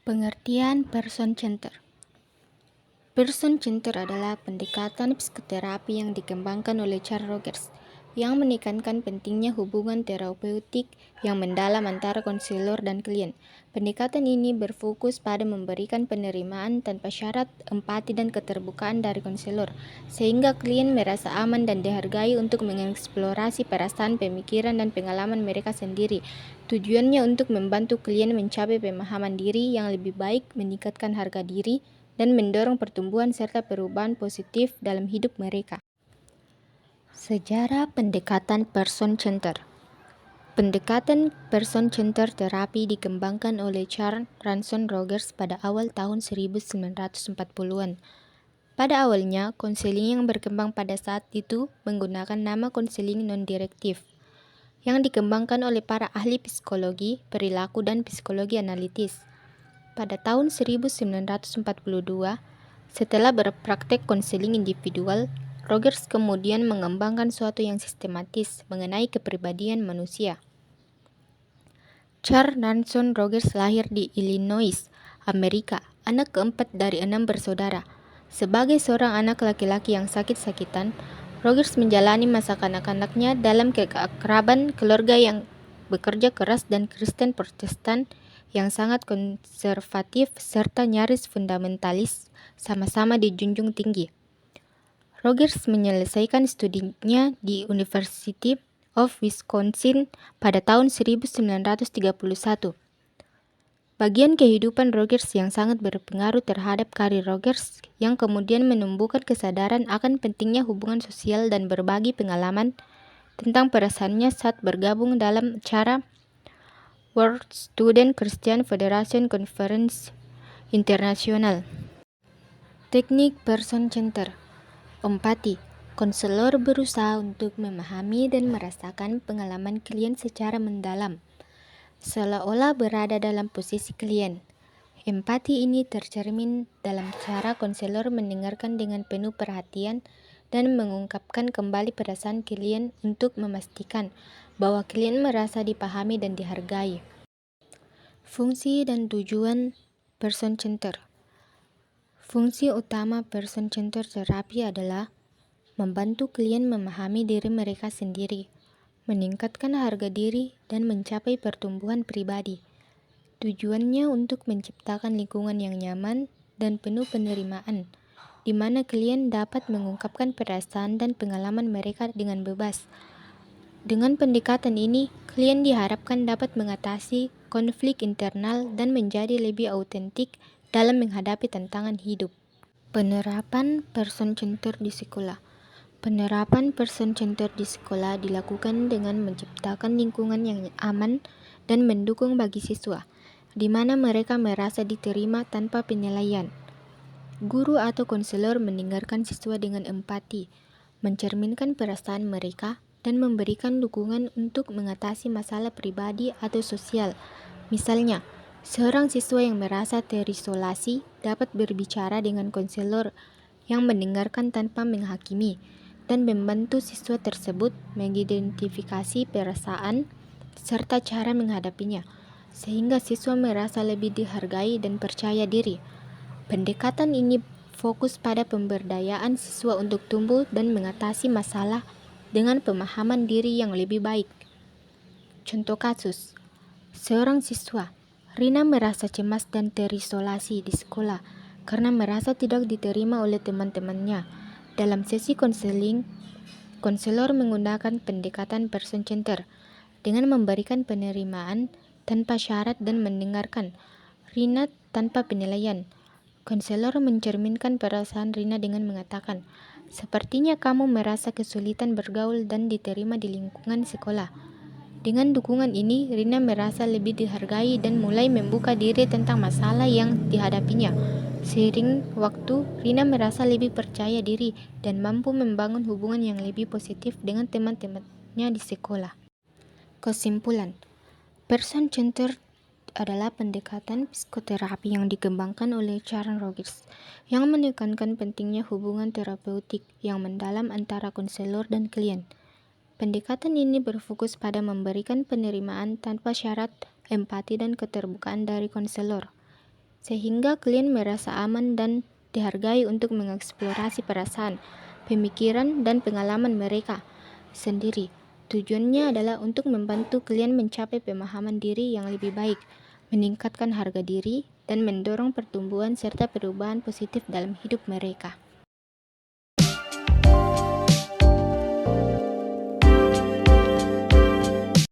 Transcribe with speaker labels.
Speaker 1: Pengertian person center. Person center adalah pendekatan psikoterapi yang dikembangkan oleh Carl Rogers yang menekankan pentingnya hubungan terapeutik yang mendalam antara konselor dan klien. Pendekatan ini berfokus pada memberikan penerimaan tanpa syarat, empati dan keterbukaan dari konselor, sehingga klien merasa aman dan dihargai untuk mengeksplorasi perasaan, pemikiran, dan pengalaman mereka sendiri. Tujuannya untuk membantu klien mencapai pemahaman diri yang lebih baik, meningkatkan harga diri, dan mendorong pertumbuhan serta perubahan positif dalam hidup mereka. Sejarah pendekatan person center. Pendekatan person center terapi dikembangkan oleh Charles Ransom Rogers pada awal tahun 1940-an. Pada awalnya, konseling yang berkembang pada saat itu menggunakan nama konseling non-direktif yang dikembangkan oleh para ahli psikologi, perilaku, dan psikologi analitis. Pada tahun 1942, setelah berpraktek konseling individual, Rogers kemudian mengembangkan suatu yang sistematis mengenai kepribadian manusia. Charles Ransom Rogers lahir di Illinois, Amerika, anak keempat dari 6 bersaudara. Sebagai seorang anak laki-laki yang sakit-sakitan, Rogers menjalani masa kanak-kanaknya dalam keakraban keluarga yang bekerja keras dan Kristen Protestan yang sangat konservatif serta nyaris fundamentalis sama-sama dijunjung tinggi. Rogers menyelesaikan studinya di University of Wisconsin pada tahun 1931. Bagian kehidupan Rogers yang sangat berpengaruh terhadap karir Rogers yang kemudian menumbuhkan kesadaran akan pentingnya hubungan sosial dan berbagi pengalaman tentang perasaannya saat bergabung dalam acara World Student Christian Federation Conference Internasional. Teknik person center. Empati. Konselor berusaha untuk memahami dan merasakan pengalaman klien secara mendalam, seolah-olah berada dalam posisi klien. Empati ini tercermin dalam cara konselor mendengarkan dengan penuh perhatian dan mengungkapkan kembali perasaan klien untuk memastikan bahwa klien merasa dipahami dan dihargai. Fungsi dan tujuan person center. Fungsi utama person center terapi adalah membantu klien memahami diri mereka sendiri, meningkatkan harga diri, dan mencapai pertumbuhan pribadi. Tujuannya untuk menciptakan lingkungan yang nyaman dan penuh penerimaan, di mana klien dapat mengungkapkan perasaan dan pengalaman mereka dengan bebas. Dengan pendekatan ini, klien diharapkan dapat mengatasi konflik internal dan menjadi lebih autentik dalam menghadapi tantangan hidup. Penerapan person center di sekolah. Penerapan person center di sekolah dilakukan dengan menciptakan lingkungan yang aman dan mendukung bagi siswa, di mana mereka merasa diterima tanpa penilaian. Guru atau konselor mendengarkan siswa dengan empati, mencerminkan perasaan mereka, dan memberikan dukungan untuk mengatasi masalah pribadi atau sosial. Misalnya, seorang siswa yang merasa terisolasi dapat berbicara dengan konselor yang mendengarkan tanpa menghakimi dan membantu siswa tersebut mengidentifikasi perasaan serta cara menghadapinya, sehingga siswa merasa lebih dihargai dan percaya diri. Pendekatan ini fokus pada pemberdayaan siswa untuk tumbuh dan mengatasi masalah dengan pemahaman diri yang lebih baik. Contoh kasus, seorang siswa, Rina, merasa cemas dan terisolasi di sekolah karena merasa tidak diterima oleh teman-temannya. Dalam sesi konseling, konselor menggunakan pendekatan person center dengan memberikan penerimaan tanpa syarat dan mendengarkan Rina tanpa penilaian. Konselor mencerminkan perasaan Rina dengan mengatakan, "Sepertinya kamu merasa kesulitan bergaul dan diterima di lingkungan sekolah." Dengan dukungan ini, Rina merasa lebih dihargai dan mulai membuka diri tentang masalah yang dihadapinya. Seiring waktu, Rina merasa lebih percaya diri dan mampu membangun hubungan yang lebih positif dengan teman-temannya di sekolah. Kesimpulan, person center adalah pendekatan psikoterapi yang dikembangkan oleh Charles Rogers yang menekankan pentingnya hubungan terapeutik yang mendalam antara konselor dan klien. Pendekatan ini berfokus pada memberikan penerimaan tanpa syarat, empati, dan keterbukaan dari konselor, sehingga klien merasa aman dan dihargai untuk mengeksplorasi perasaan, pemikiran, dan pengalaman mereka sendiri. Tujuannya adalah untuk membantu klien mencapai pemahaman diri yang lebih baik, meningkatkan harga diri, dan mendorong pertumbuhan serta perubahan positif dalam hidup mereka.